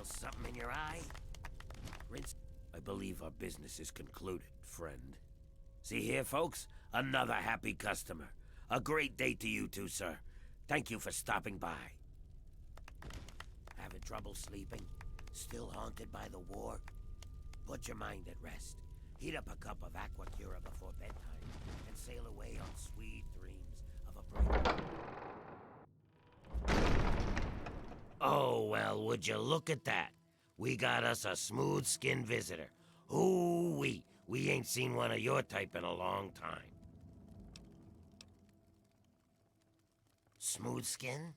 Little something in your eye? Rinse. I believe our business is concluded, friend. See here, folks? Another happy customer. A great day to you too, sir. Thank you for stopping by. Having trouble sleeping? Still haunted by the war? Put your mind at rest. Heat up a cup of aqua cura before bedtime and sail away on sweet dreams of a break. Oh, well, would you look at that? We got us a smooth-skinned visitor. Ooh-wee, we ain't seen one of your type in a long time. Smooth skin?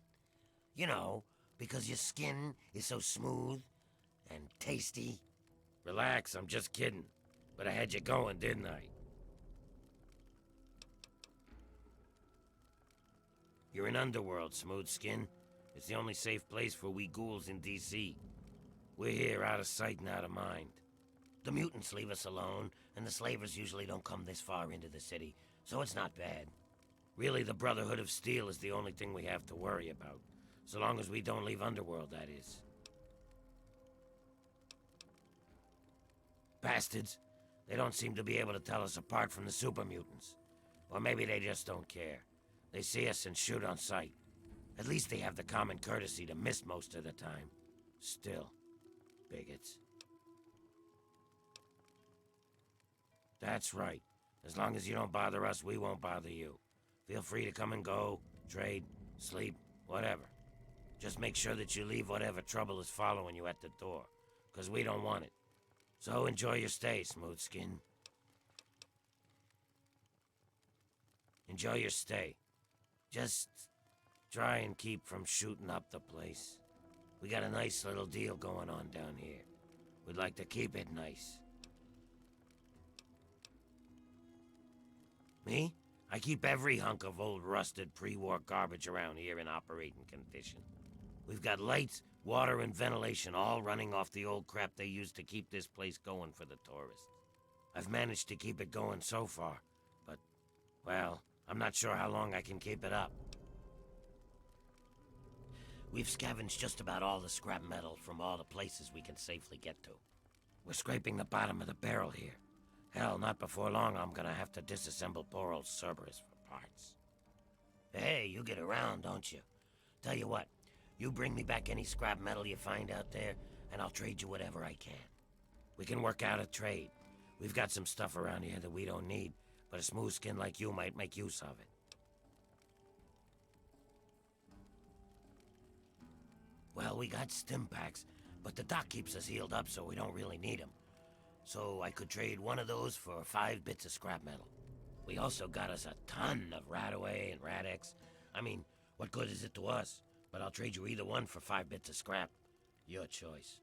You know, because your skin is so smooth and tasty. Relax, I'm just kidding. But I had you going, didn't I? You're in Underworld, Smooth Skin. It's the only safe place for we ghouls in D.C. We're here out of sight and out of mind. The mutants leave us alone, and the slavers usually don't come this far into the city, so it's not bad. Really, the Brotherhood of Steel is the only thing we have to worry about. So long as we don't leave Underworld, that is. Bastards. They don't seem to be able to tell us apart from the super mutants. Or maybe they just don't care. They see us and shoot on sight. At least they have the common courtesy to miss most of the time. Still, bigots. That's right. As long as you don't bother us, we won't bother you. Feel free to come and go, trade, sleep, whatever. Just make sure that you leave whatever trouble is following you at the door, 'cause we don't want it. So enjoy your stay, Smooth Skin. Enjoy your stay. Just try and keep from shooting up the place. We got a nice little deal going on down here. We'd like to keep it nice. Me? I keep every hunk of old rusted pre-war garbage around here in operating condition. We've got lights, water, and ventilation all running off the old crap they used to keep this place going for the tourists. I've managed to keep it going so far, but, well, I'm not sure how long I can keep it up. We've scavenged just about all the scrap metal from all the places we can safely get to. We're scraping the bottom of the barrel here. Hell, not before long I'm gonna have to disassemble poor old Cerberus for parts. Hey, you get around, don't you? Tell you what, you bring me back any scrap metal you find out there, and I'll trade you whatever I can. We can work out a trade. We've got some stuff around here that we don't need, but a smooth skin like you might make use of it. Well, we got stim packs, but the doc keeps us healed up so we don't really need them. So I could trade one of those for 5 bits of scrap metal. We also got us a ton of Radaway and Radex. I mean, what good is it to us? But I'll trade you either one for 5 bits of scrap. Your choice.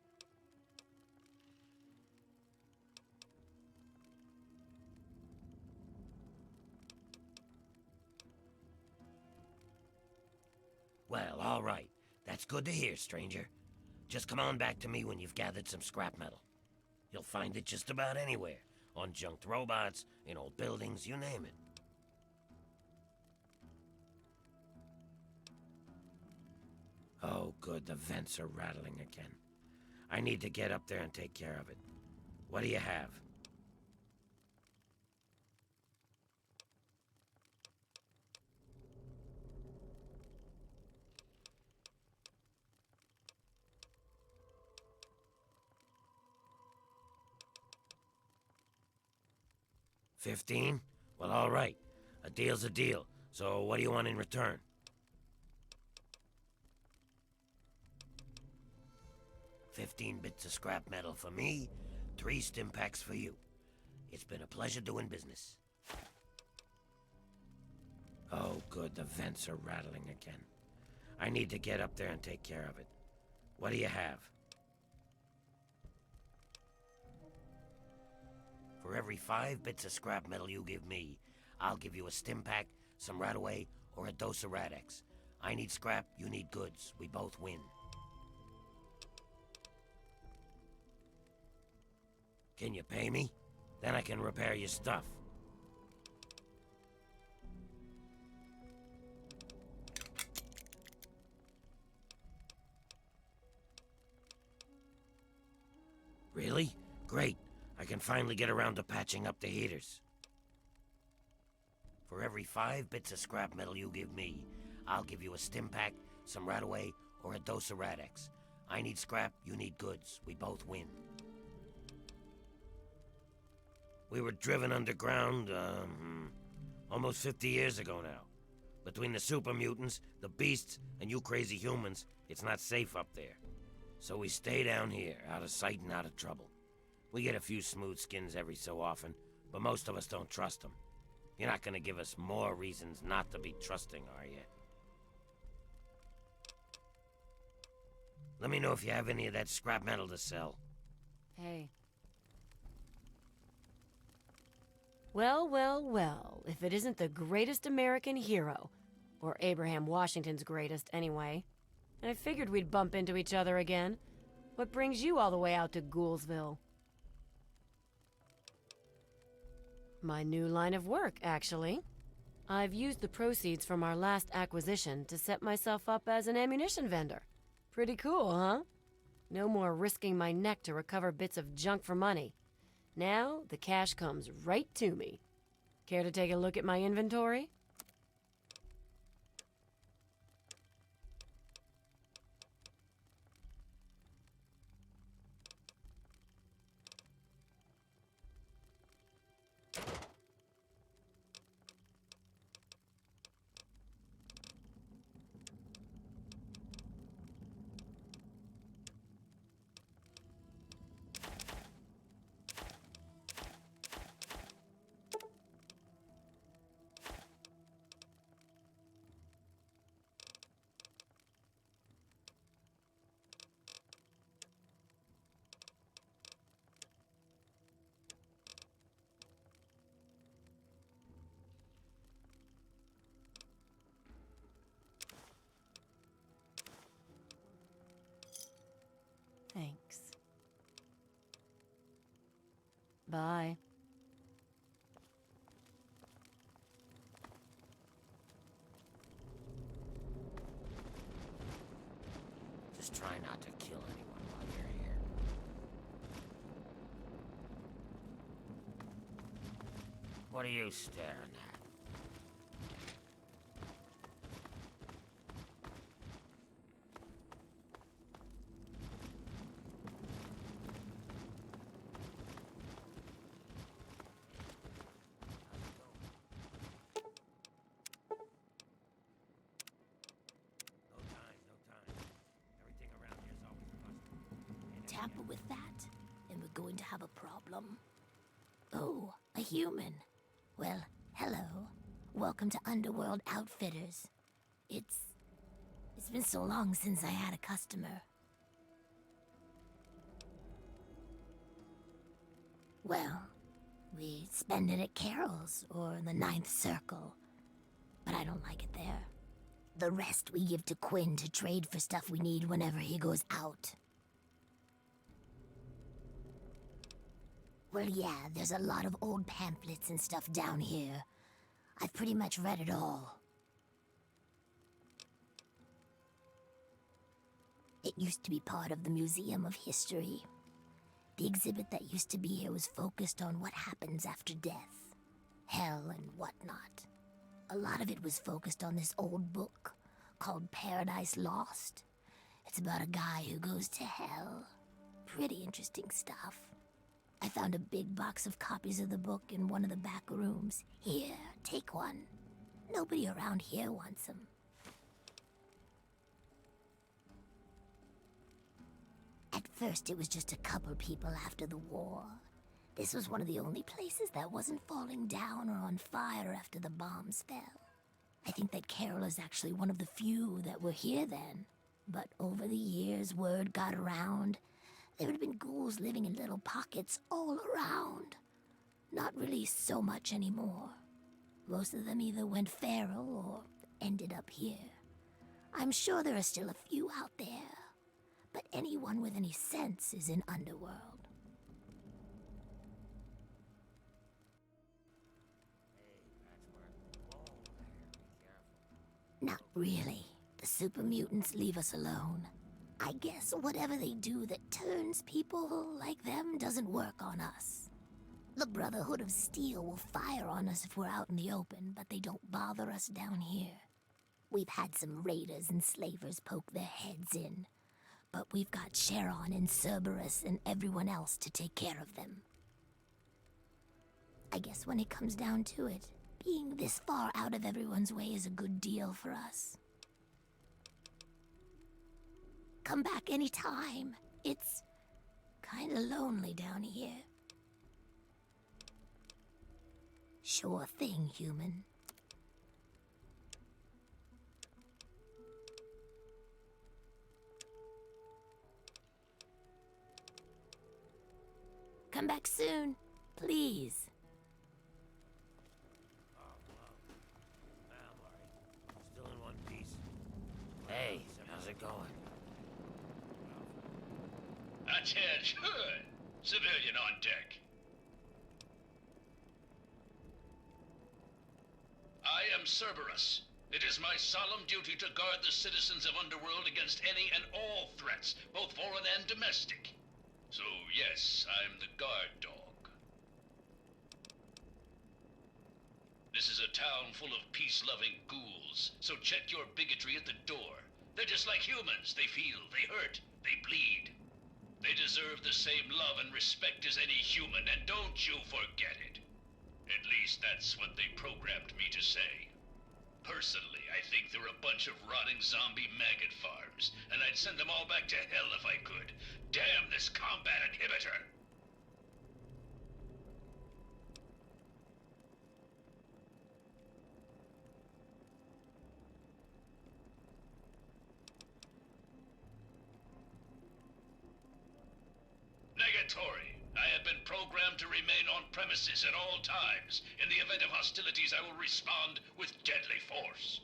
Well, all right. That's good to hear, stranger. Just come on back to me when you've gathered some scrap metal. You'll find it just about anywhere. On junked robots, in old buildings, you name it. Oh, good, the vents are rattling again. I need to get up there and take care of it. What do you have? $15? Well, all right. A deal's a deal. So what do you want in return? $15 bits of scrap metal for me, 3 stim packs for you. It's been a pleasure doing business. Oh, good, the vents are rattling again. I need to get up there and take care of it. What do you have? For every 5 bits of scrap metal you give me, I'll give you a stim pack, some Radaway, or a dose of Radex. I need scrap, you need goods. We both win. Can you pay me? Then I can repair your stuff. Really? Great. I can finally get around to patching up the heaters. For every 5 bits of scrap metal you give me, I'll give you a stim pack, some Radaway, or a dose of Radex. I need scrap, you need goods. We both win. We were driven underground, almost 50 years ago now. Between the super mutants, the beasts, and you crazy humans, it's not safe up there. So we stay down here, out of sight and out of trouble. We get a few smooth skins every so often, but most of us don't trust them. You're not gonna give us more reasons not to be trusting, are you? Let me know if you have any of that scrap metal to sell. Hey. Well, well, well, if it isn't the greatest American hero. Or Abraham Washington's greatest, anyway. I figured we'd bump into each other again. What brings you all the way out to Ghoulsville? My new line of work, actually. I've used the proceeds from our last acquisition to set myself up as an ammunition vendor. Pretty cool, huh? No more risking my neck to recover bits of junk for money. Now, the cash comes right to me. Care to take a look at my inventory? Thanks. Bye. Just try not to kill anyone while you're here. What are you staring at? Tamper with that, and we're going to have a problem. Oh, a human. Well, hello. Welcome to Underworld Outfitters. It's been so long since I had a customer. Well, we spend it at Carol's or the Ninth Circle, but I don't like it there. The rest we give to Quinn to trade for stuff we need whenever he goes out. Well, yeah, there's a lot of old pamphlets and stuff down here. I've pretty much read it all. It used to be part of the Museum of History. The exhibit that used to be here was focused on what happens after death, hell and whatnot. A lot of it was focused on this old book called Paradise Lost. It's about a guy who goes to hell. Pretty interesting stuff. I found a big box of copies of the book in one of the back rooms. Here, take one. Nobody around here wants them. At first, it was just a couple people after the war. This was one of the only places that wasn't falling down or on fire after the bombs fell. I think that Carol is actually one of the few that were here then. But over the years, word got around. There had been ghouls living in little pockets all around. Not really so much anymore. Most of them either went feral or ended up here. I'm sure there are still a few out there, but anyone with any sense is in Underworld. Not really. The super mutants leave us alone. I guess whatever they do that turns people like them doesn't work on us. The Brotherhood of Steel will fire on us if we're out in the open, but they don't bother us down here. We've had some raiders and slavers poke their heads in, but we've got Charon and Cerberus and everyone else to take care of them. I guess when it comes down to it, being this far out of everyone's way is a good deal for us. Come back anytime. It's kinda lonely down here. Sure thing, human. Come back soon, please. Still in one piece. Hey, how's it going? Attention! Civilian on deck. I am Cerberus. It is my solemn duty to guard the citizens of Underworld against any and all threats, both foreign and domestic. So yes, I'm the guard dog. This is a town full of peace-loving ghouls, so check your bigotry at the door. They're just like humans. They feel, they hurt, they bleed. They deserve the same love and respect as any human, and don't you forget it. At least that's what they programmed me to say. Personally, I think they're a bunch of rotting zombie maggot farms, and I'd send them all back to hell if I could. Damn this combat inhibitor! Negatory. I have been programmed to remain on premises at all times. In the event of hostilities, I will respond with deadly force.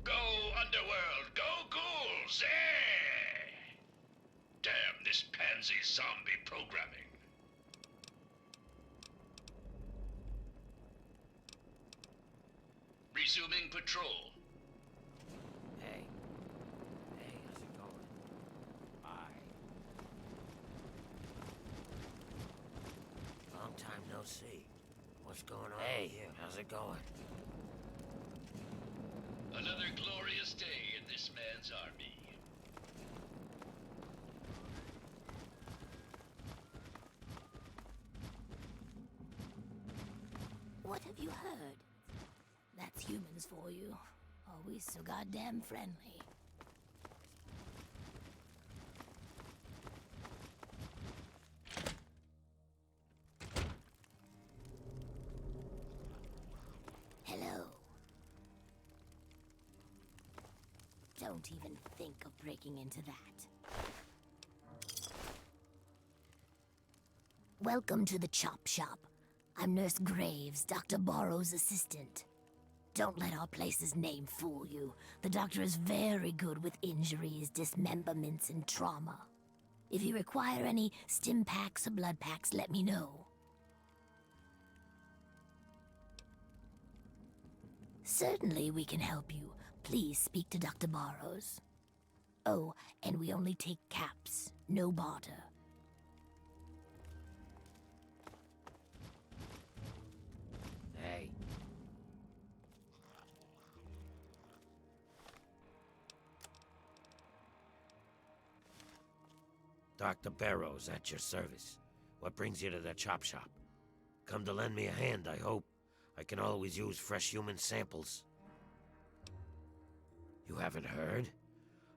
Go, Underworld! Go, ghouls! Eh! Damn this pansy zombie programming. Resuming patrol. Hey. Hey, how's it going? Bye. Long time no see. What's going on here? How's it going? Another glorious day in this man's army. What have you heard? That's humans for you. Always so goddamn friendly. Hello. Don't even think of breaking into that. Welcome to the Chop Shop. I'm Nurse Graves, Dr. Borrow's assistant. Don't let our place's name fool you. The doctor is very good with injuries, dismemberments, and trauma. If you require any stim packs or blood packs, let me know. Certainly we can help you. Please speak to Dr. Borrows. Oh, and we only take caps, no barter. Hey. Dr. Barrows at your service. What brings you to the chop shop? Come to lend me a hand, I hope. I can always use fresh human samples. You haven't heard?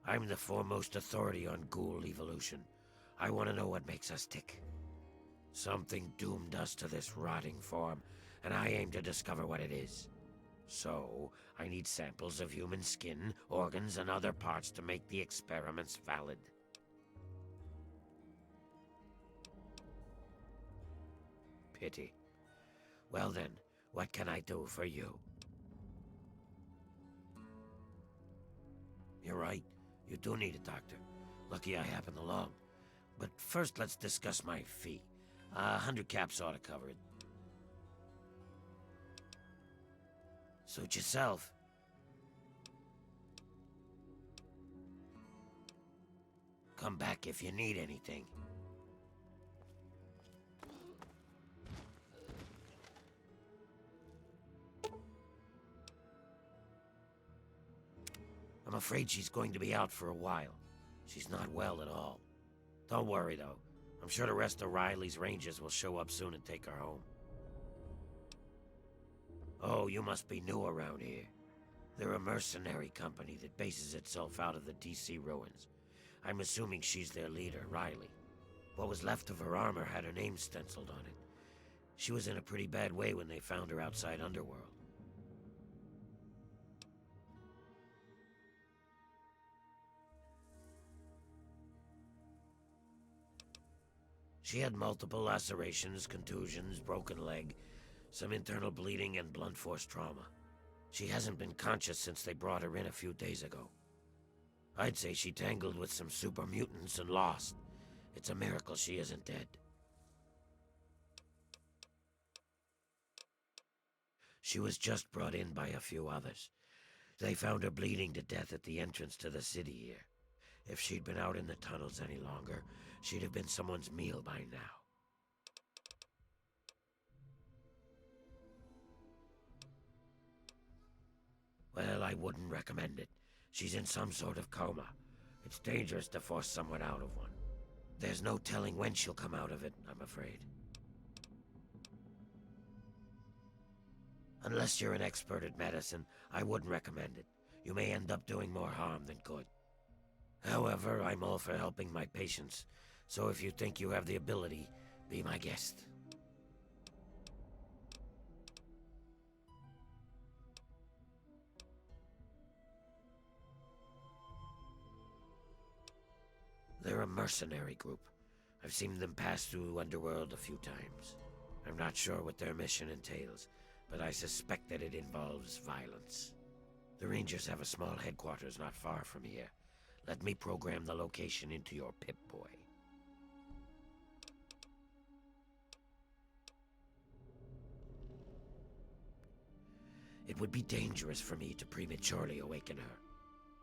I'm the foremost authority on ghoul evolution. I want to know what makes us tick. Something doomed us to this rotting form, and I aim to discover what it is. So, I need samples of human skin, organs, and other parts to make the experiments valid. Pity. Well then, what can I do for you? You're right. You do need a doctor. Lucky I happened along. But first, let's discuss my fee. 100 caps ought to cover it. Suit yourself. Come back if you need anything. I'm afraid she's going to be out for a while. She's not well at all. Don't worry, though. I'm sure the rest of Riley's Rangers will show up soon and take her home. Oh, you must be new around here. They're a mercenary company that bases itself out of the DC ruins. I'm assuming she's their leader, Riley. What was left of her armor had her name stenciled on it. She was in a pretty bad way when they found her outside Underworld. She had multiple lacerations, contusions, broken leg, some internal bleeding, and blunt force trauma. She hasn't been conscious since they brought her in a few days ago. I'd say she tangled with some super mutants and lost. It's a miracle she isn't dead. She was just brought in by a few others. They found her bleeding to death at the entrance to the city here. If she'd been out in the tunnels any longer, she'd have been someone's meal by now. Well, I wouldn't recommend it. She's in some sort of coma. It's dangerous to force someone out of one. There's no telling when she'll come out of it, I'm afraid. Unless you're an expert at medicine, I wouldn't recommend it. You may end up doing more harm than good. However, I'm all for helping my patients, so if you think you have the ability, be my guest. They're a mercenary group. I've seen them pass through Underworld a few times. I'm not sure what their mission entails, but I suspect that it involves violence. The Rangers have a small headquarters not far from here. Let me program the location into your Pip-Boy. It would be dangerous for me to prematurely awaken her.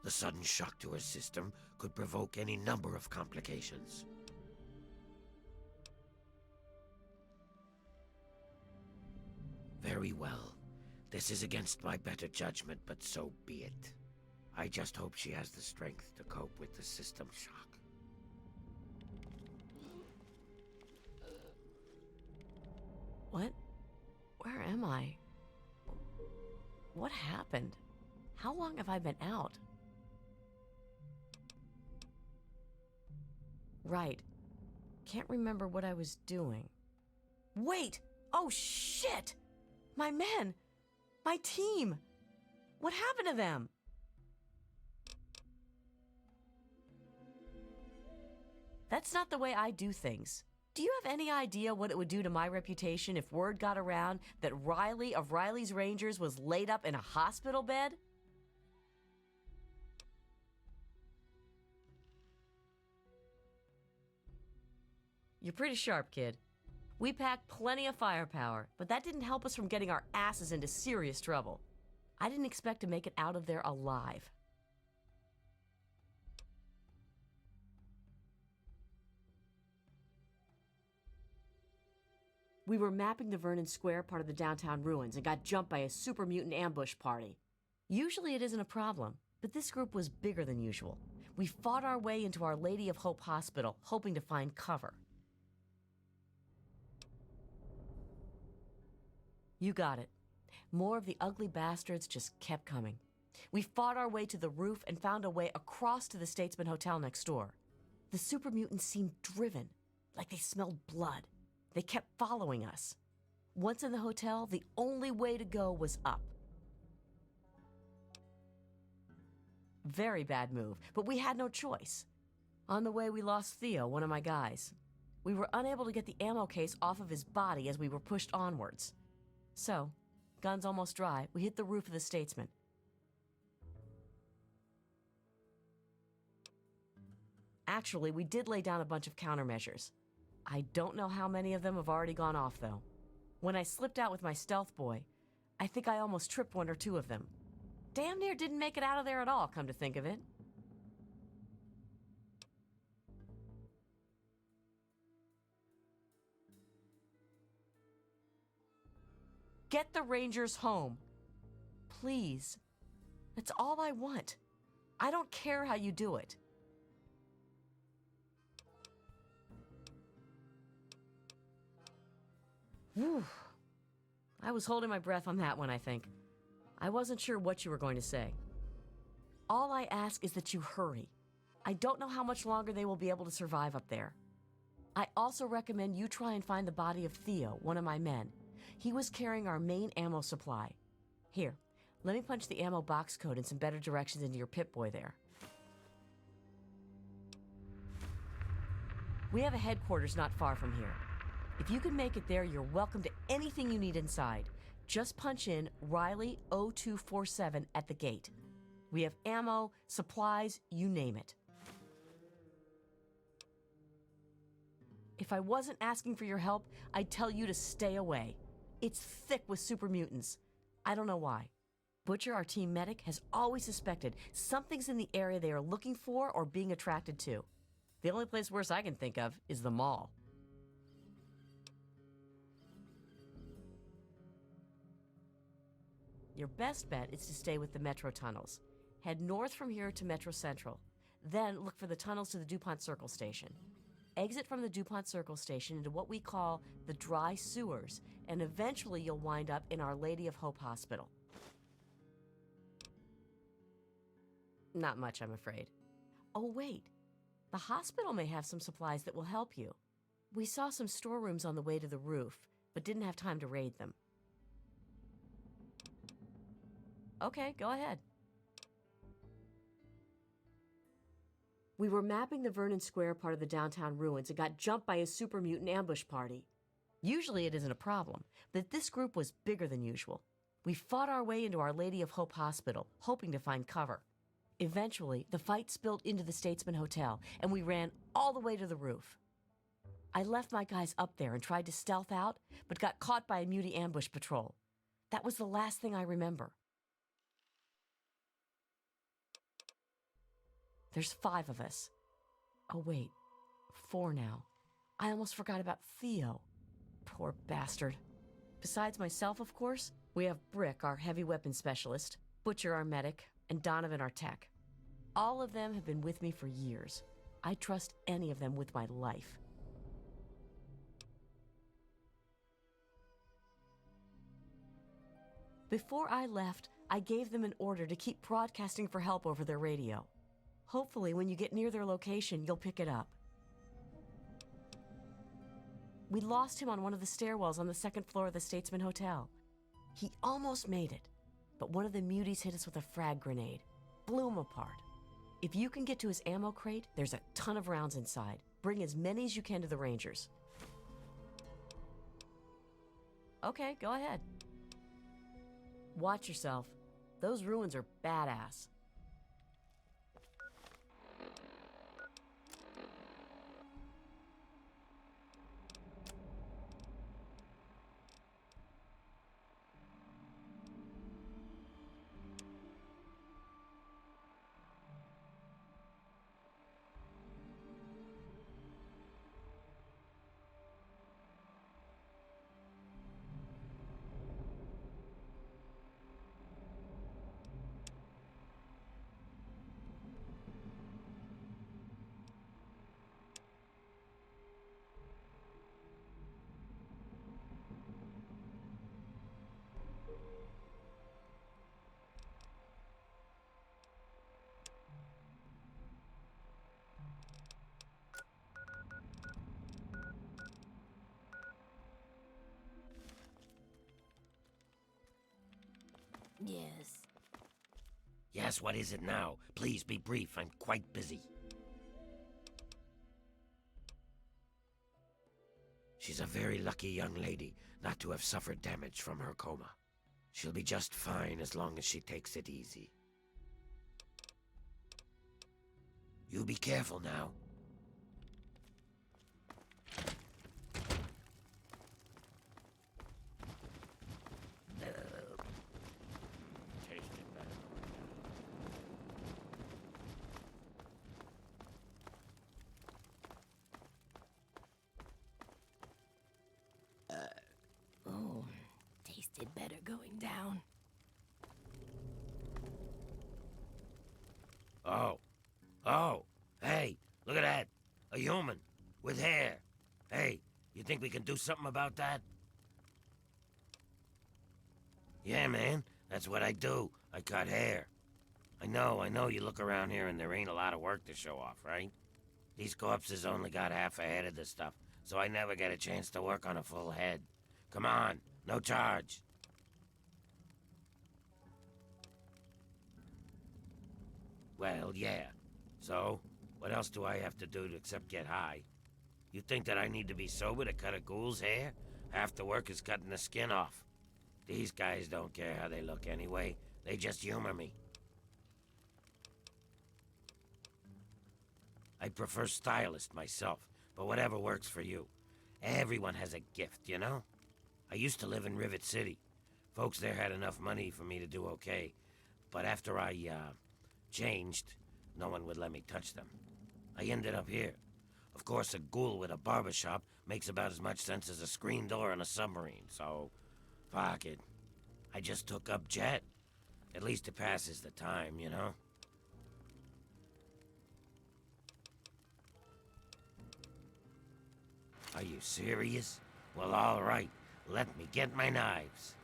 The sudden shock to her system could provoke any number of complications. Very well. This is against my better judgment, but so be it. I just hope she has the strength to cope with the system shock. What? Where am I? What happened? How long have I been out? Right. Can't remember what I was doing. Wait! Oh, shit! My men! My team! What happened to them? That's not the way I do things. Do you have any idea what it would do to my reputation if word got around that Riley of Riley's Rangers was laid up in a hospital bed? You're pretty sharp, kid. We packed plenty of firepower, but that didn't help us from getting our asses into serious trouble. I didn't expect to make it out of there alive. We were mapping the Vernon Square part of the downtown ruins and got jumped by a super mutant ambush party. Usually it isn't a problem, but this group was bigger than usual. We fought our way into Our Lady of Hope Hospital, hoping to find cover. You got it. More of the ugly bastards just kept coming. We fought our way to the roof and found a way across to the Statesman Hotel next door. The super mutants seemed driven, like they smelled blood. They kept following us. Once in the hotel, the only way to go was up. Very bad move, but we had no choice. On the way, we lost Theo, one of my guys. We were unable to get the ammo case off of his body as we were pushed onwards. So, guns almost dry, we hit the roof of the Statesman. Actually, we did lay down a bunch of countermeasures. I don't know how many of them have already gone off, though. When I slipped out with my stealth boy, I think I almost tripped one or two of them. Damn near didn't make it out of there at all, come to think of it. Get the Rangers home. Please. That's all I want. I don't care how you do it. Whew. I was holding my breath on that one, I think. I wasn't sure what you were going to say. All I ask is that you hurry. I don't know how much longer they will be able to survive up there. I also recommend you try and find the body of Theo, one of my men. He was carrying our main ammo supply. Here, let me punch the ammo box code and some better directions into your Pip-Boy there. We have a headquarters not far from here. If you can make it there, you're welcome to anything you need inside. Just punch in Riley 0247 at the gate. We have ammo, supplies, you name it. If I wasn't asking for your help, I'd tell you to stay away. It's thick with super mutants. I don't know why. Butcher, our team medic, has always suspected something's in the area they are looking for or being attracted to. The only place worse I can think of is the mall. Your best bet is to stay with the metro tunnels. Head north from here to Metro Central. Then look for the tunnels to the DuPont Circle Station. Exit from the DuPont Circle Station into what we call the dry sewers, and eventually you'll wind up in Our Lady of Hope Hospital. Not much, I'm afraid. Oh, wait. The hospital may have some supplies that will help you. We saw some storerooms on the way to the roof, but didn't have time to raid them. Okay, go ahead. We were mapping the Vernon Square part of the downtown ruins and got jumped by a super mutant ambush party. Usually it isn't a problem, but this group was bigger than usual. We fought our way into Our Lady of Hope Hospital, hoping to find cover. Eventually, the fight spilled into the Statesman Hotel, and we ran all the way to the roof. I left my guys up there and tried to stealth out, but got caught by a mutie ambush patrol. That was the last thing I remember. There's 5 of us. Oh, wait. 4 now. I almost forgot about Theo. Poor bastard. Besides myself, of course, we have Brick, our heavy weapons specialist, Butcher, our medic, and Donovan, our tech. All of them have been with me for years. I'd trust any of them with my life. Before I left, I gave them an order to keep broadcasting for help over their radio. Hopefully, when you get near their location, you'll pick it up. We lost him on one of the stairwells on the 2nd floor of the Statesman Hotel. He almost made it, but one of the muties hit us with a frag grenade. Blew him apart. If you can get to his ammo crate, there's a ton of rounds inside. Bring as many as you can to the Rangers. Okay, go ahead. Watch yourself. Those ruins are badass. Yes. Yes, what is it now? Please be brief. I'm quite busy. She's a very lucky young lady not to have suffered damage from her coma. She'll be just fine as long as she takes it easy. You be careful now. Tasting better. Oh, tastes It better going down. Oh. Oh. Hey, look at that. A human. With hair. Hey, you think we can do something about that? Yeah, man. That's what I do. I cut hair. I know you look around here and there ain't a lot of work to show off, right? These corpses only got half a head of the stuff, so I never get a chance to work on a full head. Come on, no charge. Well, yeah. So, what else do I have to do except get high? You think that I need to be sober to cut a ghoul's hair? Half the work is cutting the skin off. These guys don't care how they look anyway. They just humor me. I prefer stylist myself, but whatever works for you. Everyone has a gift, you know? I used to live in Rivet City. Folks there had enough money for me to do okay. But after I, changed, no one would let me touch them. I ended up here. Of course, a ghoul with a barbershop makes about as much sense as a screen door on a submarine, so... fuck it. I just took up Jet. At least it passes the time, you know? Are you serious? Well, all right. Let me get my knives.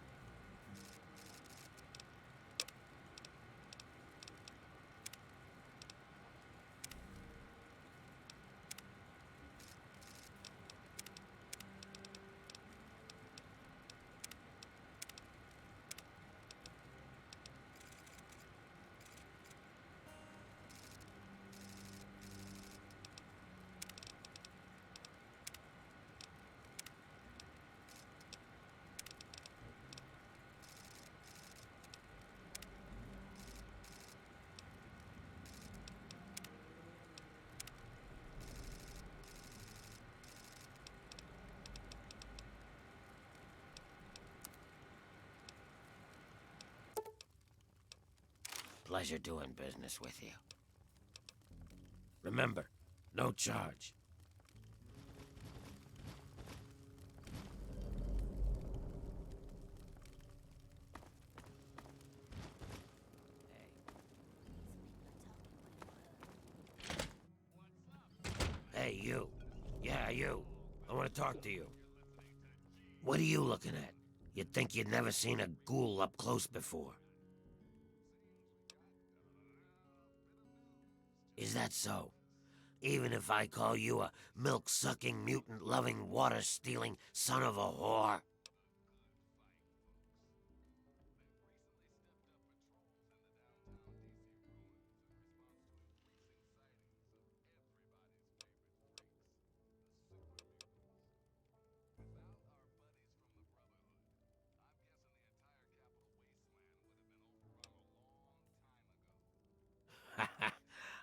Pleasure doing business with you. Remember, no charge. Hey, you. Yeah, you. I want to talk to you. What are you looking at? You'd think you'd never seen a ghoul up close before. Is that so? Even if I call you a milk-sucking, mutant-loving, water-stealing son of a whore?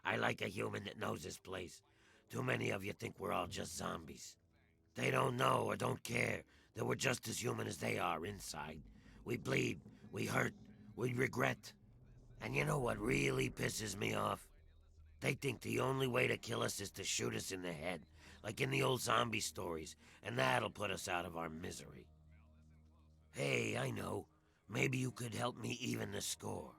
I like a human that knows his place. Too many of you think we're all just zombies. They don't know or don't care that we're just as human as they are inside. We bleed, we hurt, we regret. And you know what really pisses me off? They think the only way to kill us is to shoot us in the head, like in the old zombie stories, and that'll put us out of our misery. Hey, I know. Maybe you could help me even the score.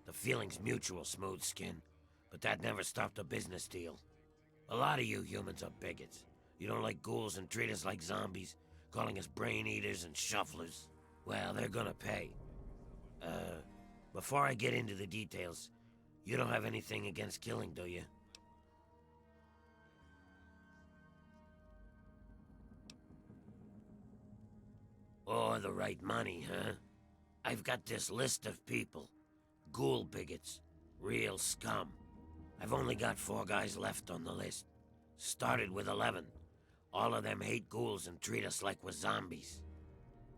The feeling's mutual, Smooth Skin, but that never stopped a business deal. A lot of you humans are bigots. You don't like ghouls and treat us like zombies, calling us brain eaters and shufflers. Well, they're gonna pay. Before I get into the details, you don't have anything against killing, do you? Or the right money, huh? I've got this list of people. Ghoul bigots. Real scum. I've only got 4 guys left on the list. Started with 11. All of them hate ghouls and treat us like we're zombies.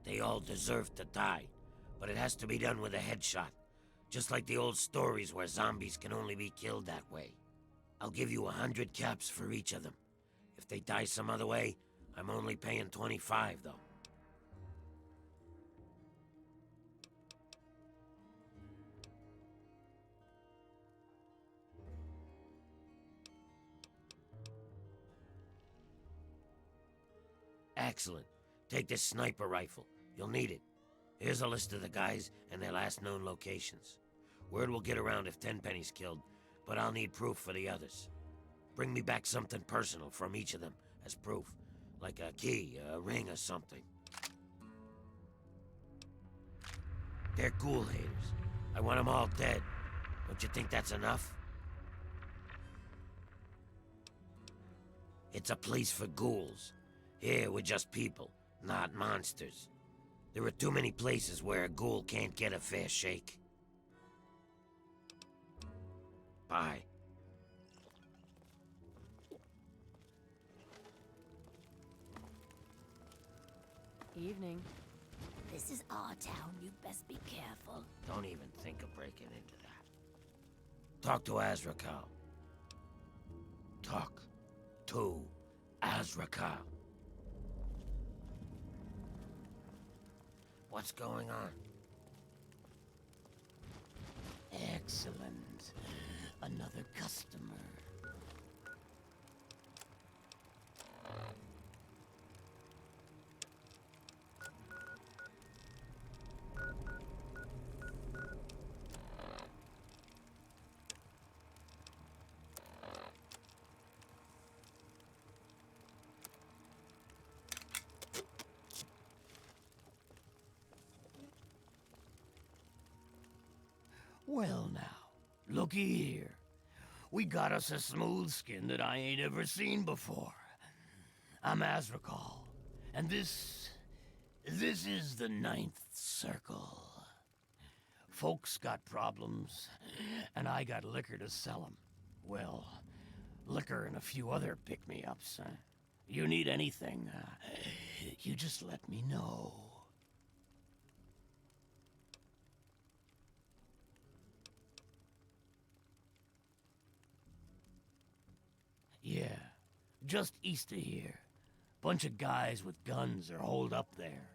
They all deserve to die, but it has to be done with a headshot. Just like the old stories where zombies can only be killed that way. I'll give you 100 caps for each of them. If they die some other way, I'm only paying 25, though. Excellent. Take this sniper rifle. You'll need it. Here's a list of the guys and their last known locations. Word will get around if Tenpenny's killed, but I'll need proof for the others. Bring me back something personal from each of them as proof, like a key, a ring, or something. They're ghoul haters. I want them all dead. Don't you think that's enough? It's a place for ghouls. Here, we're just people, not monsters. There are too many places where a ghoul can't get a fair shake. Bye. Evening. This is our town. You best be careful. Don't even think of breaking into that. Talk to Azrakal. Talk to Azrakal. What's going on? Excellent. Another customer. Well now, looky here. We got us a smooth skin that I ain't ever seen before. I'm Azrakal, and this is the Ninth Circle. Folks got problems, and I got liquor to sell 'em. Well, liquor and a few other pick-me-ups. You need anything, you just let me know. Yeah, just east of here. Bunch of guys with guns are holed up there.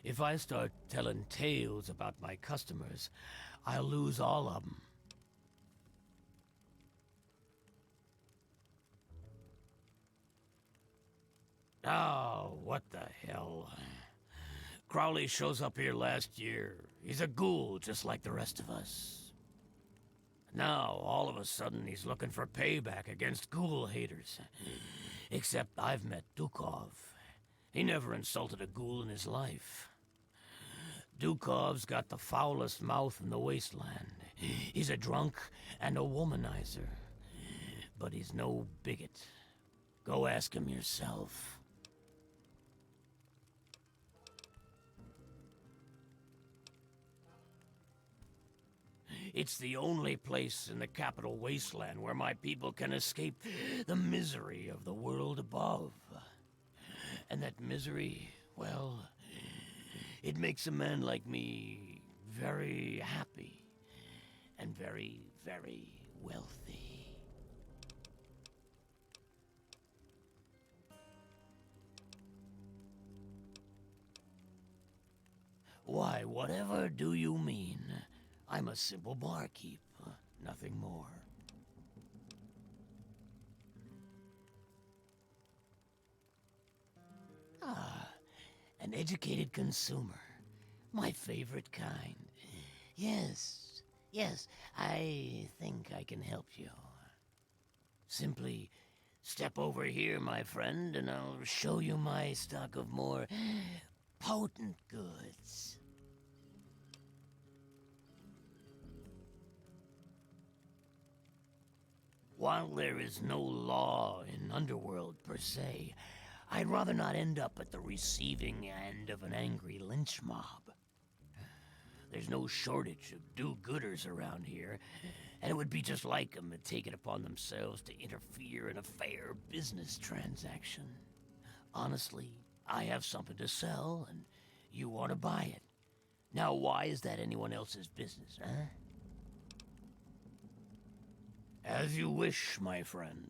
If I start telling tales about my customers, I'll lose all of them. Oh, what the hell. Crowley shows up here last year. He's a ghoul just like the rest of us. Now, all of a sudden, he's looking for payback against ghoul haters. Except I've met Dukov. He never insulted a ghoul in his life. Dukov's got the foulest mouth in the wasteland. He's a drunk and a womanizer. But he's no bigot. Go ask him yourself. It's the only place in the capital wasteland where my people can escape the misery of the world above. And that misery, well, it makes a man like me very happy and very, very wealthy. Why, whatever do you mean? I'm a simple barkeep, nothing more. Ah, an educated consumer. My favorite kind. Yes, I think I can help you. Simply step over here, my friend, and I'll show you my stock of more potent goods. While there is no law in Underworld per se, I'd rather not end up at the receiving end of an angry lynch mob. There's no shortage of do-gooders around here, and it would be just like them to take it upon themselves to interfere in a fair business transaction. Honestly, I have something to sell, and you want to buy it. Now, why is that anyone else's business, huh? As you wish, my friend.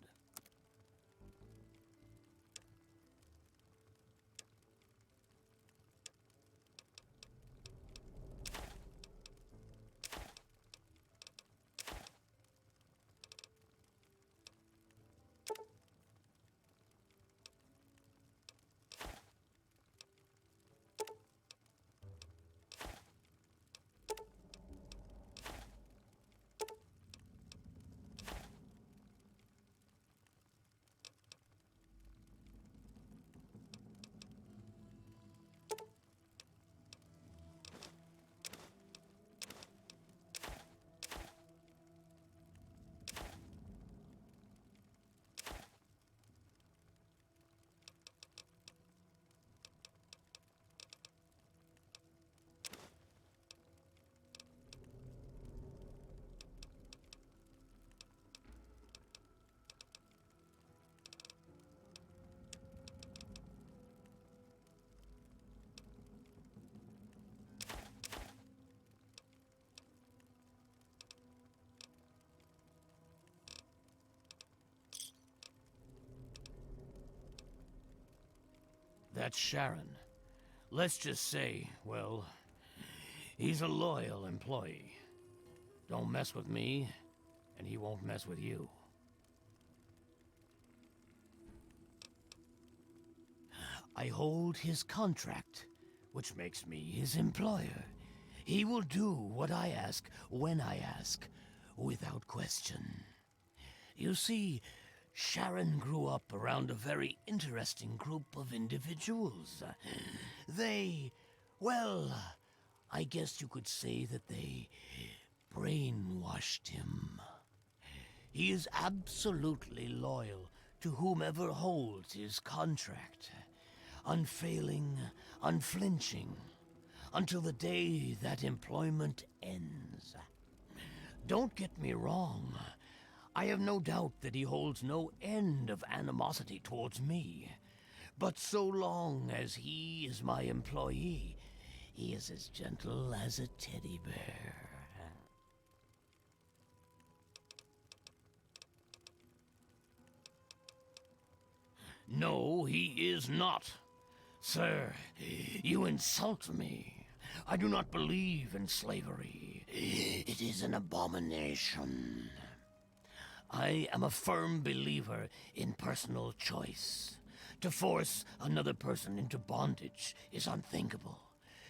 That's Sharon. Let's just say, well, he's a loyal employee. Don't mess with me, and he won't mess with you. I hold his contract, which makes me his employer. He will do what I ask, when I ask, without question. You see, Sharon grew up around a very interesting group of individuals. Well, I guess you could say that they brainwashed him. He is absolutely loyal to whomever holds his contract. Unfailing, unflinching, until the day that employment ends. Don't get me wrong. I have no doubt that he holds no end of animosity towards me. But so long as he is my employee, he is as gentle as a teddy bear. No, he is not. Sir, you insult me. I do not believe in slavery. It is an abomination. I am a firm believer in personal choice. To force another person into bondage is unthinkable.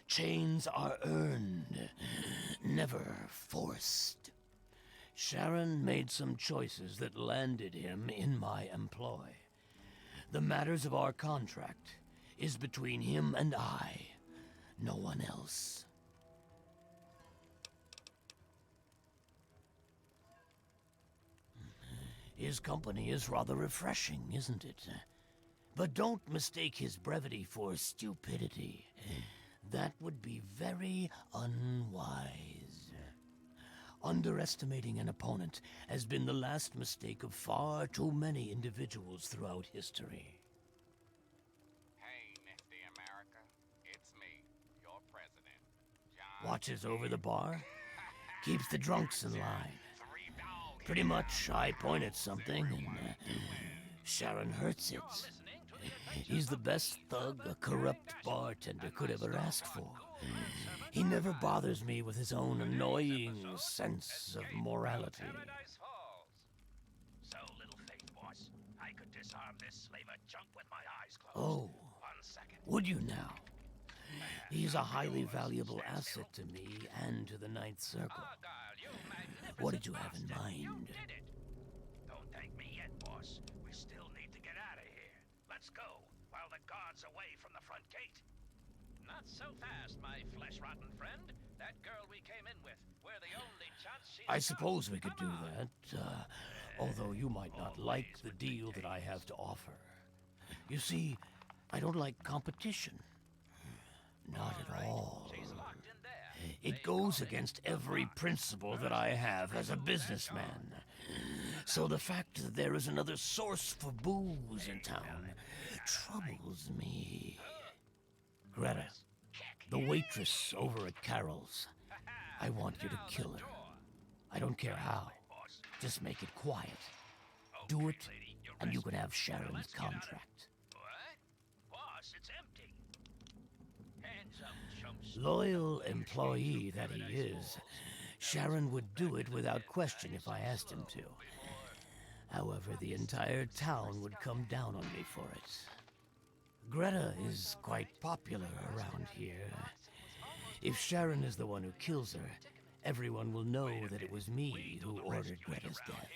Chains are earned, never forced. Sharon made some choices that landed him in my employ. The matters of our contract is between him and I, no one else. His company is rather refreshing, isn't it? But don't mistake his brevity for stupidity. That would be very unwise. Underestimating an opponent has been the last mistake of far too many individuals throughout history. Watches over the bar, keeps the drunks in line. Pretty much, I point at something, and Sharon hurts it. He's the best thug a corrupt bartender could ever ask for. He never bothers me with his own annoying sense of morality. So, little faith, boss, I could disarm this slaver junk with my eyes closed. Oh, 1 second. would you now? He's a highly valuable asset to me and to the Ninth Circle. What did you have in mind? You did it. Don't thank me yet, boss. We still need to get out of here. Let's go while the guard's away from the front gate. Not so fast, my flesh-rotten friend. That girl we came in with, we're the only chance she's I suppose we could do that, although you might not like the deal that I have to offer. You see, I don't like competition. Not at all. It goes against every principle that I have as a businessman. So the fact that there is another source for booze in town troubles me. Greta, the waitress over at Carol's. I want you to kill her. I don't care how. Just make it quiet. Do it, and you can have Sharon's contract. What? Boss, it's empty. Hands up, chumps. Loyal employee that he is, Sharon would do it without question if I asked him to. However, the entire town would come down on me for it. Greta is quite popular around here. If Sharon is the one who kills her, everyone will know that it was me who ordered Greta's death.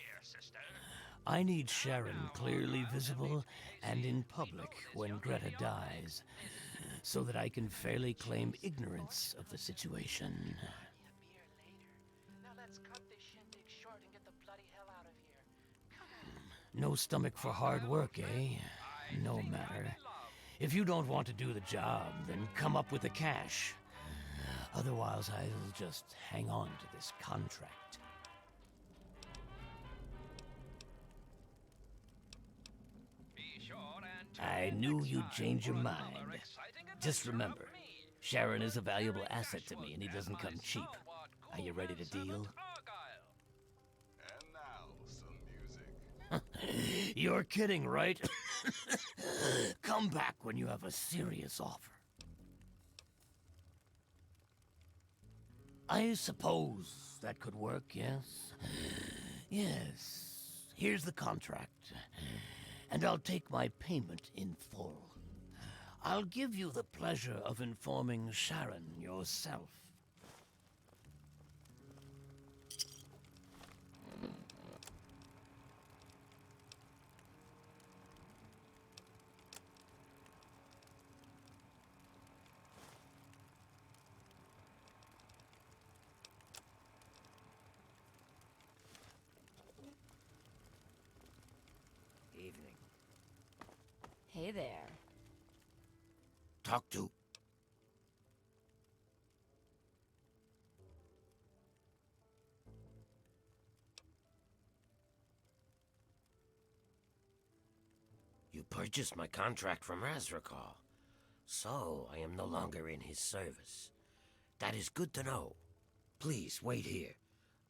I need Sharon clearly visible and in public when Greta dies, so that I can fairly claim ignorance of the situation. No stomach for hard work, eh? No matter. If you don't want to do the job, then come up with the cash. Otherwise, I'll just hang on to this contract. I knew you'd change your mind. Just remember, Sharon is a valuable asset to me, and he doesn't come cheap. Are you ready to deal? And now, some music. You're kidding, right? Come back when you have a serious offer. I suppose that could work, yes? Yes. Here's the contract. And I'll take my payment in full. I'll give you the pleasure of informing Sharon yourself. Evening. Hey there. Talk to. You purchased my contract from Razrakal, so I am no longer in his service. That is good to know. Please, wait here.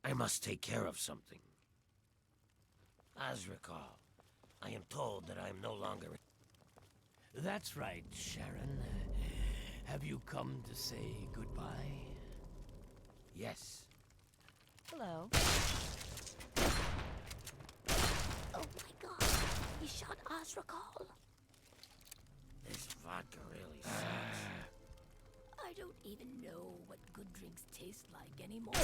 I must take care of something. Azrakal, I am told that I am no longer... That's right, Sharon. Have you come to say goodbye? Yes. Hello. Oh my god, he shot Azrakal. This vodka really sucks. I don't even know what good drinks taste like anymore. All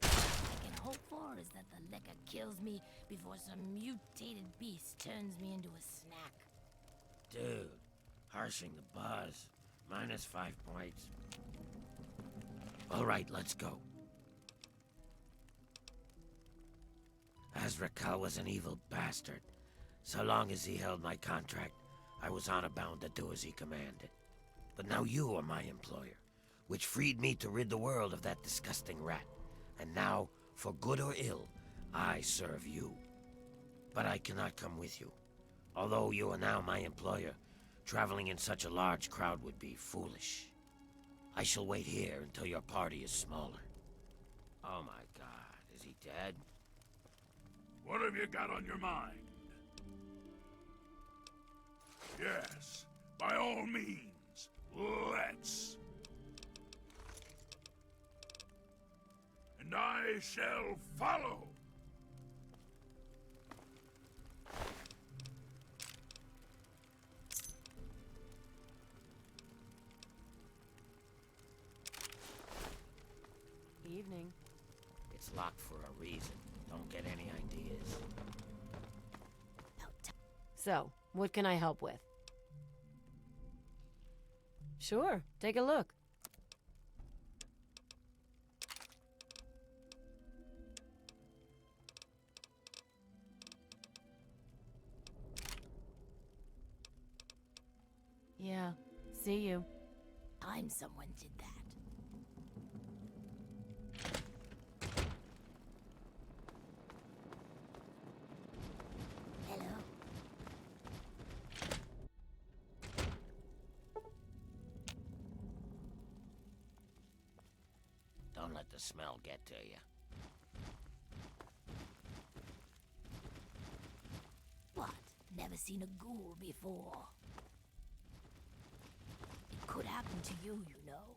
I can hope for is that the liquor kills me before some mutated beast turns me into a snack. Dude, harshing the buzz. -5 points. All right, let's go. Azrakal was an evil bastard. So long as he held my contract, I was honor bound to do as he commanded. But now you are my employer, which freed me to rid the world of that disgusting rat. And now, for good or ill, I serve you. But I cannot come with you. Although you are now my employer, traveling in such a large crowd would be foolish. I shall wait here until your party is smaller. Oh my god, is he dead? What have you got on your mind? Yes, by all means, let's. And I shall follow. Evening. It's locked for a reason. Don't get any ideas. So, what can I help with? Sure, take a look. Yeah, see you. Time someone did that. Hello? Don't let the smell get to you. What? Never seen a ghoul before. It could happen to you, you know.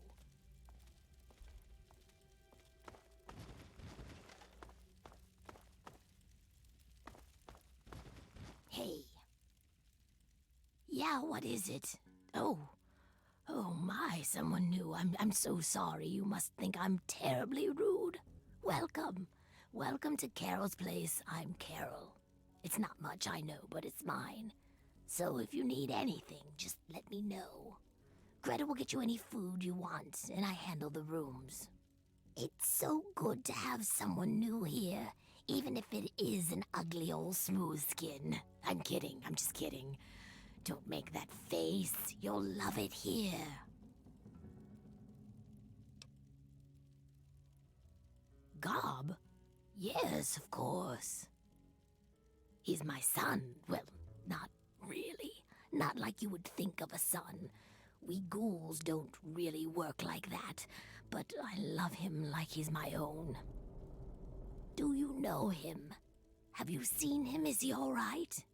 Hey. Yeah, what is it? Oh. Oh my, someone new. I'm so sorry. You must think I'm terribly rude. Welcome. Welcome to Carol's place. I'm Carol. It's not much, I know, but it's mine. So if you need anything, just let me know. Greta will get you any food you want, and I handle the rooms. It's so good to have someone new here, even if it is an ugly old smooth skin. I'm kidding, I'm just kidding. Don't make that face. You'll love it here. Gob? Yes, of course. He's my son. Well, not really. Not like you would think of a son. We ghouls don't really work like that, but I love him like he's my own. Do you know him? Have you seen him? Is he all right?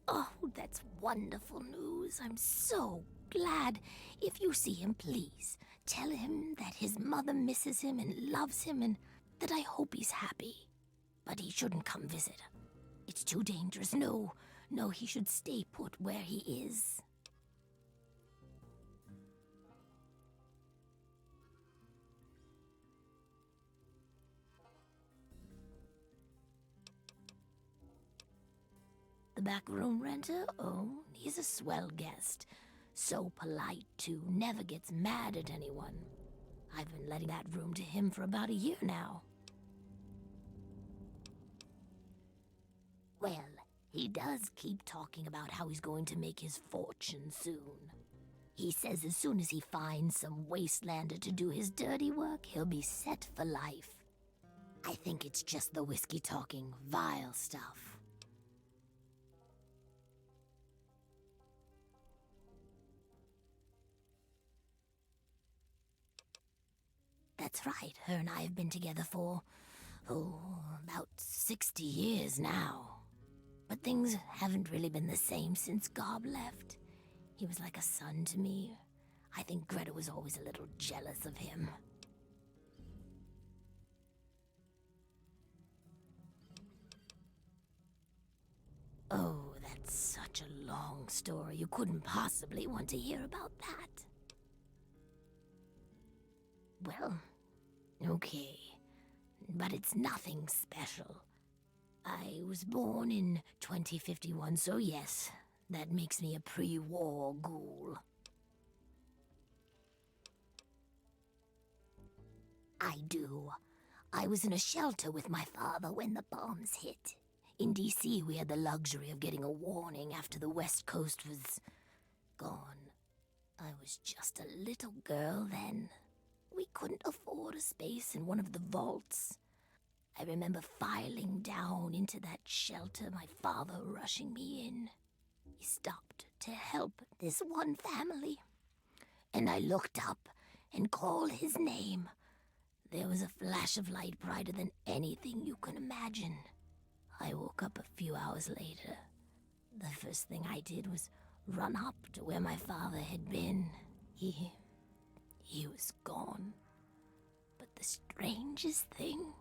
Oh, that's wonderful news. I'm so glad. If you see him, please tell him that his mother misses him and loves him and that I hope he's happy. But he shouldn't come visit. It's too dangerous. No, he should stay put where he is. The back room renter? Oh, he's a swell guest. So polite, too. Never gets mad at anyone. I've been letting that room to him for about a year now. Well, he does keep talking about how he's going to make his fortune soon. He says as soon as he finds some wastelander to do his dirty work, he'll be set for life. I think it's just the whiskey talking vile stuff. That's right, her and I have been together for, about 60 years now. But things haven't really been the same since Gob left. He was like a son to me. I think Greta was always a little jealous of him. Oh, that's such a long story. You couldn't possibly want to hear about that. Well, okay. But it's nothing special. I was born in 2051, so yes, that makes me a pre-war ghoul. I do. I was in a shelter with my father when the bombs hit. In D.C., we had the luxury of getting a warning after the West Coast was gone. I was just a little girl then. We couldn't afford a space in one of the vaults. I remember filing down into that shelter, my father rushing me in. He stopped to help this one family. And I looked up and called his name. There was a flash of light brighter than anything you can imagine. I woke up a few hours later. The first thing I did was run up to where my father had been. He was gone. But the strangest thing,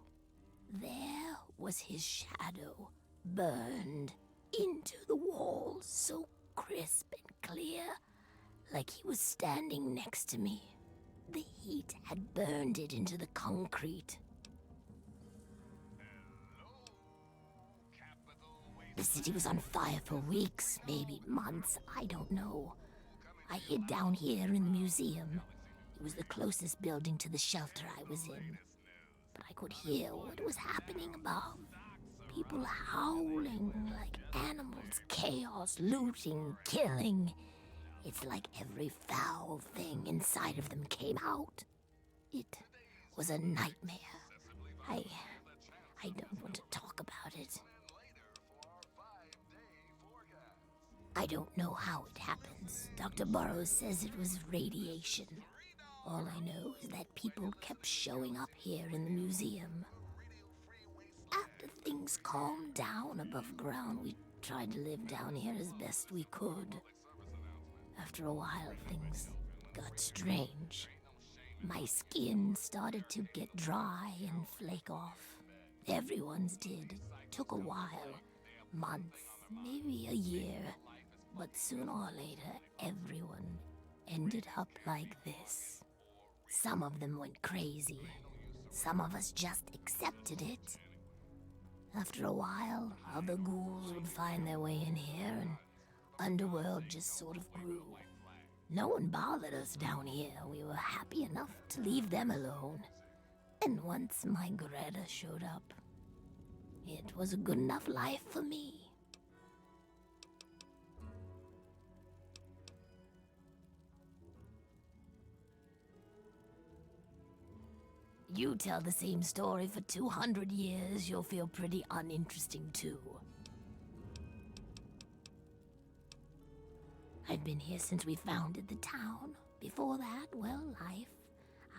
there was his shadow, burned into the wall, so crisp and clear, like he was standing next to me. The heat had burned it into the concrete. The city was on fire for weeks, maybe months, I don't know. I hid down here in the museum. It was the closest building to the shelter I was in. But I could hear what was happening above. People howling like animals, chaos, looting, killing. It's like every foul thing inside of them came out. It was a nightmare. I don't want to talk about it. I don't know how it happens. Dr. Burroughs says it was radiation. All I know is that people kept showing up here in the museum. After things calmed down above ground, we tried to live down here as best we could. After a while, things got strange. My skin started to get dry and flake off. Everyone's did. It took a while. Months, maybe a year. But sooner or later, everyone ended up like this. Some of them went crazy. Some of us just accepted it. After a while, other ghouls would find their way in here, and Underworld just sort of grew. No one bothered us down here. We were happy enough to leave them alone. And once my Greta showed up, it was a good enough life for me. You tell the same story for 200 years, you'll feel pretty uninteresting too. I've been here since we founded the town. Before that, well, life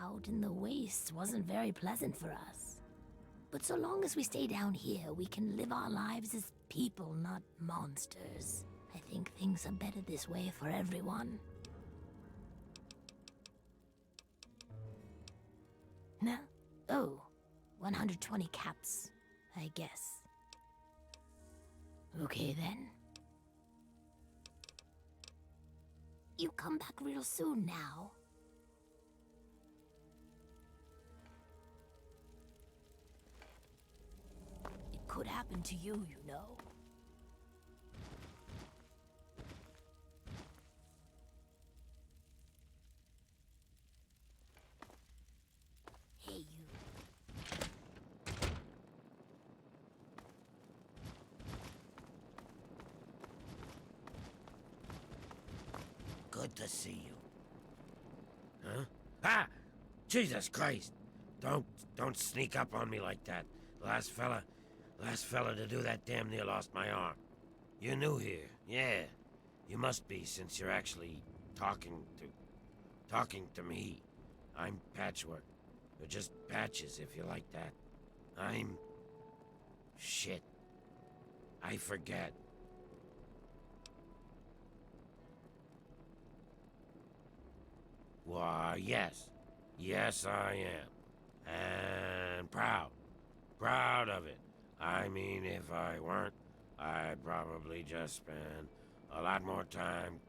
out in the wastes wasn't very pleasant for us. But so long as we stay down here, we can live our lives as people, not monsters. I think things are better this way for everyone. No? Oh, 120 caps, I guess. Okay then. You come back real soon now. It could happen to you, you know. Hey, you. Good to see you. Huh? Ah! Jesus Christ! Don't sneak up on me like that. Last fella to do that damn near lost my arm. You're new here, yeah. You must be, since you're actually talking to me. I'm Patchwork. Or just Patches, if you like that. Shit. I forget. Why, yes. Yes, I am. And proud. Proud of it. I mean, if I weren't, I'd probably just spend a lot more time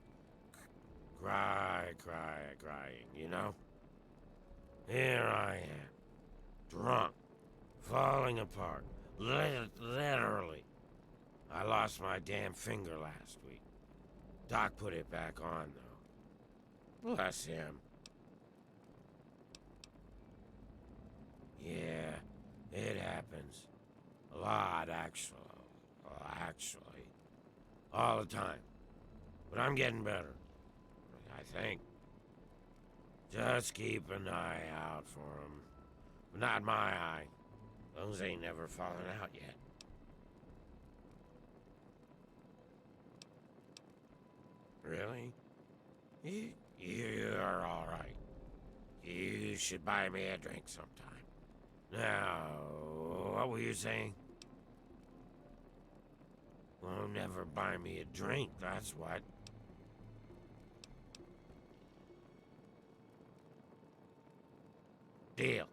crying, you know? Here I am. Drunk. Falling apart. Literally. I lost my damn finger last week. Doc put it back on, though. Bless him. Yeah, it happens. A lot, actually. All the time. But I'm getting better. I think. Just keep an eye out for him. But not my eye. Those ain't never fallen out yet. Really? You're all right. You should buy me a drink sometime. Now, what were you saying? Won't never buy me a drink, that's what. Deal.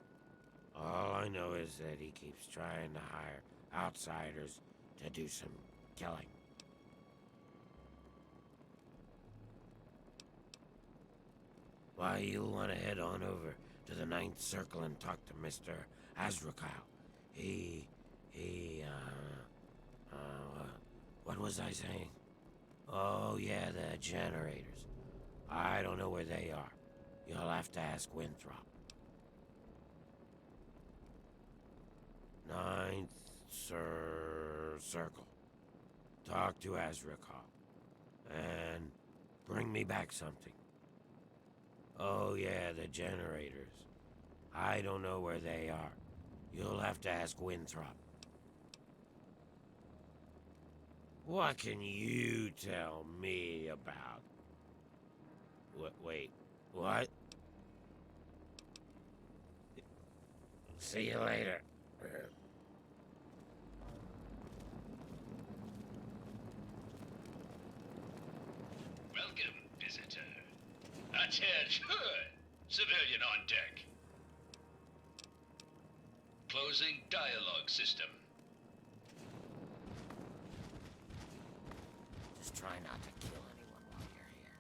All I know is that he keeps trying to hire outsiders to do some killing. Why, you'll want to head on over to the Ninth Circle and talk to Mr. Azrakal. What was I saying? Oh, yeah, the generators. I don't know where they are. You'll have to ask Winthrop. Ninth Circle. Talk to Azrakal. And bring me back something. Oh, yeah, the generators. I don't know where they are. You'll have to ask Winthrop. What can you tell me about? Wait, what? See you later. Welcome, visitor. Attention! Civilian on deck. Closing dialogue system. Just try not to kill anyone while you're here.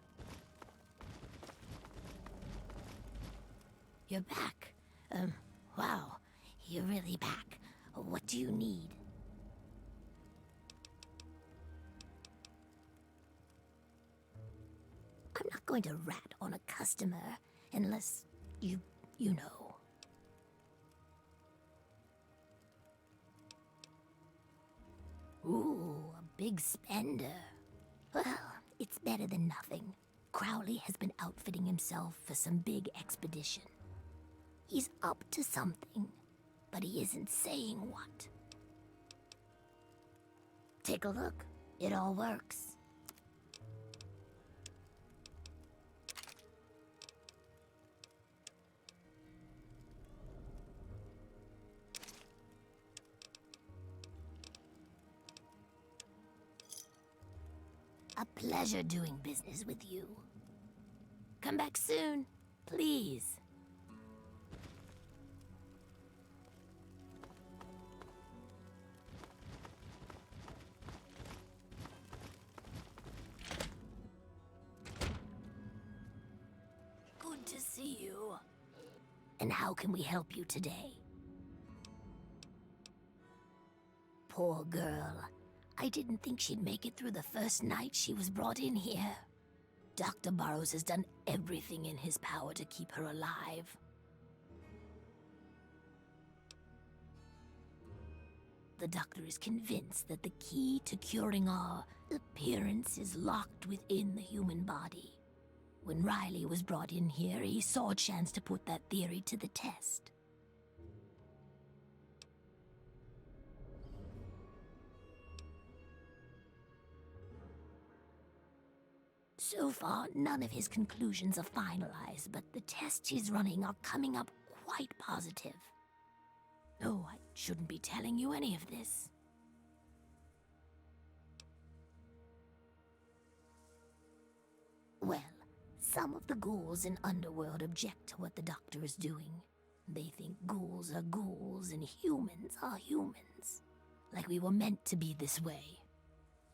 You're back. Wow. You're really back. What do you need? I'm not going to rat on a customer unless you know. Ooh, a big spender. Well, it's better than nothing. Crowley has been outfitting himself for some big expedition. He's up to something, but he isn't saying what. Take a look. It all works. A Pleasure doing business with you. Come back soon, please. Good to see you. And how can we help you today? Poor girl. I didn't think she'd make it through the first night she was brought in here. Dr. Burrows has done everything in his power to keep her alive. The doctor is convinced that the key to curing our appearance is locked within the human body. When Riley was brought in here, he saw a chance to put that theory to the test. So far, none of his conclusions are finalized, but the tests he's running are coming up quite positive. Oh, I shouldn't be telling you any of this. Well, some of the ghouls in Underworld object to what the doctor is doing. They think ghouls are ghouls and humans are humans. Like we were meant to be this way.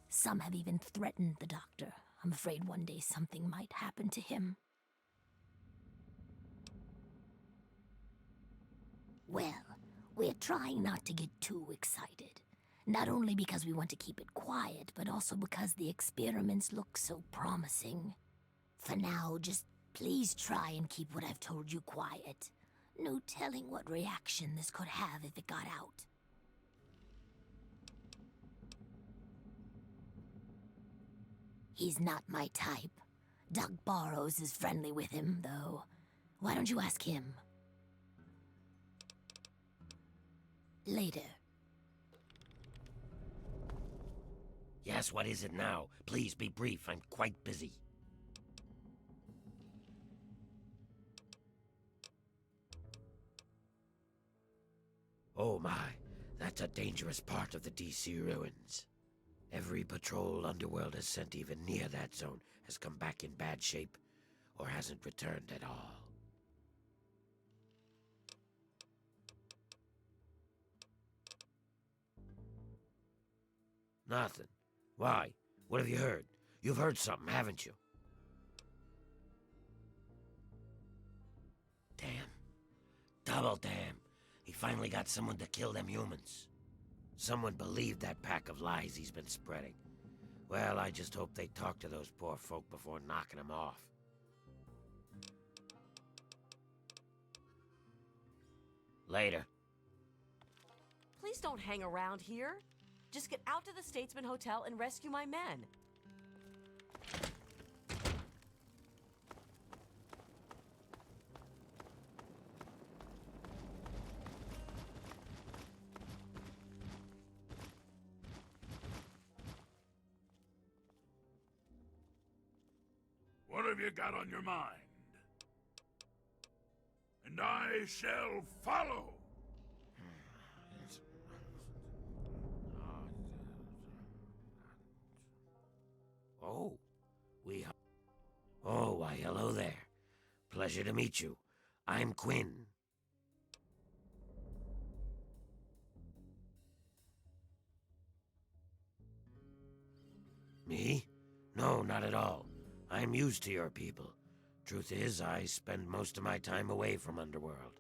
Some have even threatened the doctor. I'm afraid one day something might happen to him. Well, we're trying not to get too excited. Not only because we want to keep it quiet, but also because the experiments look so promising. For now, just please try and keep what I've told you quiet. No telling what reaction this could have if it got out. He's not my type. Doc Burrows is friendly with him, though. Why don't you ask him? Later. Yes, what is it now? Please be brief. I'm quite busy. Oh my, that's a dangerous part of the DC ruins. Every patrol Underworld has sent even near that zone has come back in bad shape, or hasn't returned at all. Nothing. Why? What have you heard? You've heard something, haven't you? Damn. Double damn. He finally got someone to kill them humans. Someone believed that pack of lies he's been spreading. Well, I just hope they talk to those poor folk before knocking them off. Later. Please don't hang around here. Just get out to the Statesman Hotel and rescue my men. What have you got on your mind? And I shall follow. Oh, Oh, why, hello there. Pleasure to meet you. I'm Quinn. Me? No, not at all. I'm used to your people. Truth is, I spend most of my time away from Underworld.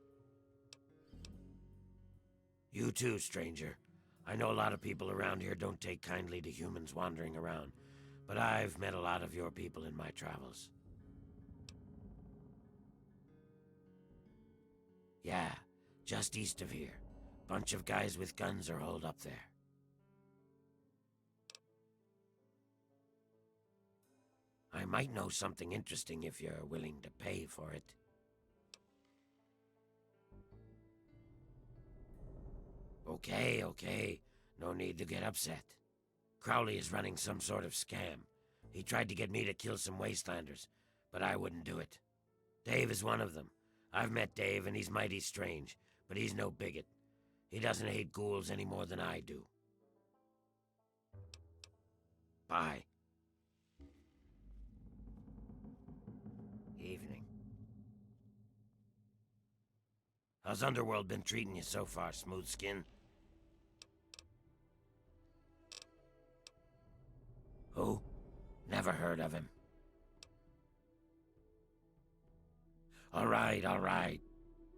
You too, stranger. I know a lot of people around here don't take kindly to humans wandering around, but I've met a lot of your people in my travels. Yeah, just east of here. Bunch of guys with guns are holed up there. I might know something interesting if you're willing to pay for it. Okay. No need to get upset. Crowley is running some sort of scam. He tried to get me to kill some wastelanders, but I wouldn't do it. Dave is one of them. I've met Dave, and he's mighty strange, but he's no bigot. He doesn't hate ghouls any more than I do. Bye. How's Underworld been treating you so far, Smooth Skin? Who? Never heard of him. All right.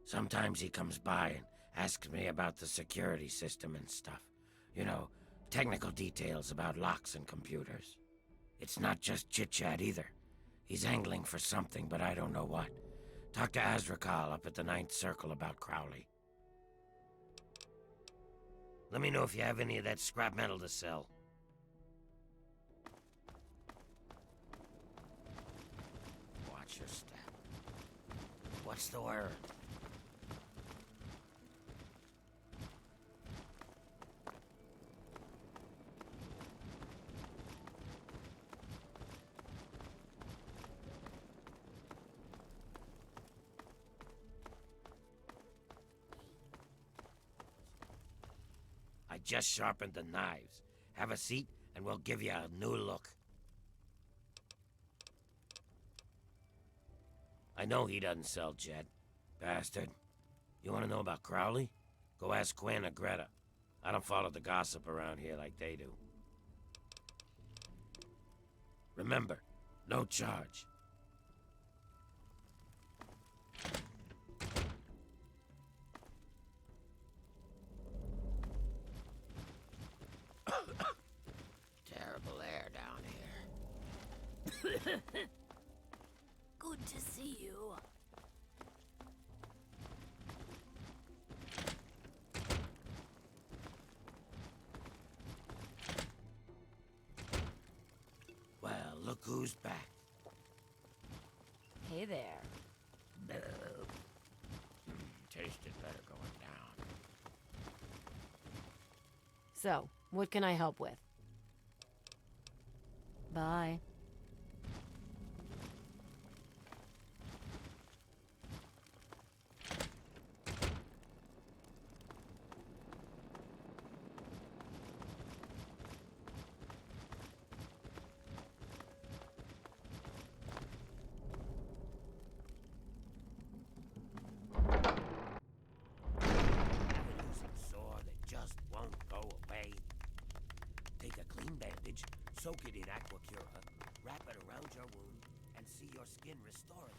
Sometimes he comes by and asks me about the security system and stuff. You know, technical details about locks and computers. It's not just chit-chat either. He's angling for something, but I don't know what. Talk to Azrakal up at the Ninth Circle about Crowley. Let me know if you have any of that scrap metal to sell. Watch your step. What's the word? I just sharpened the knives. Have a seat, and we'll give you a new look. I know he doesn't sell Jet. Bastard. You want to know about Crowley? Go ask Quinn or Greta. I don't follow the gossip around here like they do. Remember, no charge. Terrible air down here. Good to see you. Well, look who's back. Hey there. Tasted better going down. So, what can I help with? Bye. Take a clean bandage, soak it in Aquacura, wrap it around your wound, and see your skin restoring.